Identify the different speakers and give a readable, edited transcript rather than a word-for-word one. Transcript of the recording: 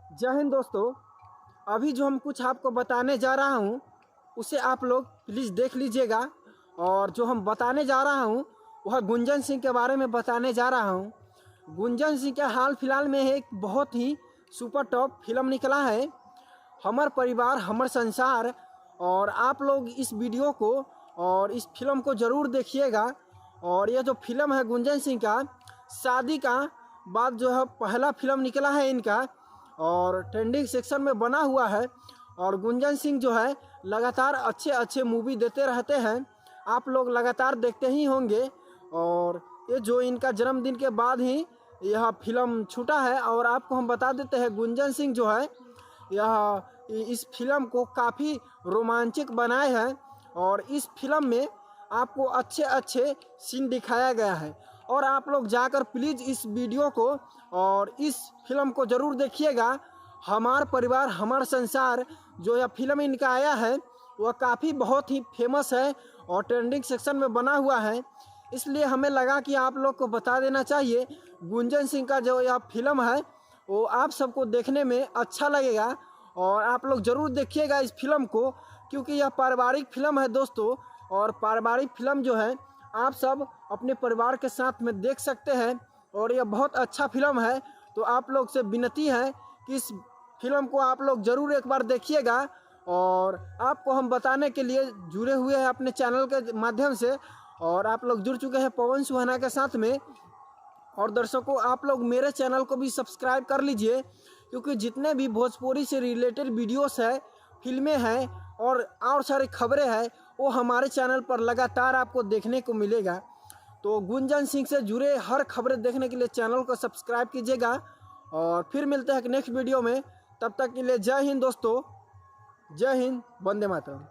Speaker 1: जय हिंद दोस्तों। अभी जो हम कुछ आपको बताने जा रहा हूँ उसे आप लोग प्लीज़ देख लीजिएगा। और जो हम बताने जा रहा हूँ वह गुंजन सिंह के बारे में बताने जा रहा हूँ। गुंजन सिंह का हाल फिलहाल में एक बहुत ही सुपर टॉप फिल्म निकला है, हमर परिवार हमर संसार। और आप लोग इस वीडियो को और इस फिल्म को ज़रूर देखिएगा। और यह जो फिल्म है गुंजन सिंह का शादी का बाद जो है पहला फिल्म निकला है इनका, और ट्रेंडिंग सेक्शन में बना हुआ है। और गुंजन सिंह जो है लगातार अच्छे मूवी देते रहते हैं, आप लोग लगातार देखते ही होंगे। और ये जो इनका जन्मदिन के बाद ही यह फिल्म छूटा है। और आपको हम बता देते हैं गुंजन सिंह जो है यह इस फिल्म को काफ़ी रोमांचक बनाए हैं। और इस फिल्म में आपको अच्छे सीन दिखाया गया है। और आप लोग जाकर प्लीज़ इस वीडियो को और इस फिल्म को ज़रूर देखिएगा। हमार परिवार हमार संसार जो यह फिल्म इनका आया है वह काफ़ी बहुत ही फेमस है और ट्रेंडिंग सेक्शन में बना हुआ है। इसलिए हमें लगा कि आप लोग को बता देना चाहिए। गुंजन सिंह का जो यह फिल्म है वो आप सबको देखने में अच्छा लगेगा और आप लोग ज़रूर देखिएगा इस फिल्म को, क्योंकि यह पारिवारिक फिल्म है दोस्तों। और पारिवारिक फिल्म जो है आप सब अपने परिवार के साथ में देख सकते हैं और यह बहुत अच्छा फिल्म है। तो आप लोग से विनती है कि इस फिल्म को आप लोग ज़रूर एक बार देखिएगा। और आपको हम बताने के लिए जुड़े हुए हैं अपने चैनल के माध्यम से, और आप लोग जुड़ चुके हैं पवन सुहाना के साथ में। और दर्शकों आप लोग मेरे चैनल को भी सब्सक्राइब कर लीजिए, क्योंकि जितने भी भोजपुरी से रिलेटेड वीडियोस है, फिल्में हैं और सारी खबरें हैं वो हमारे चैनल पर लगातार आपको देखने को मिलेगा। तो गुंजन सिंह से जुड़े हर खबरें देखने के लिए चैनल को सब्सक्राइब कीजिएगा। और फिर मिलते हैं नेक्स्ट वीडियो में, तब तक के लिए जय हिंद दोस्तों। जय हिंद, वंदे मातरम।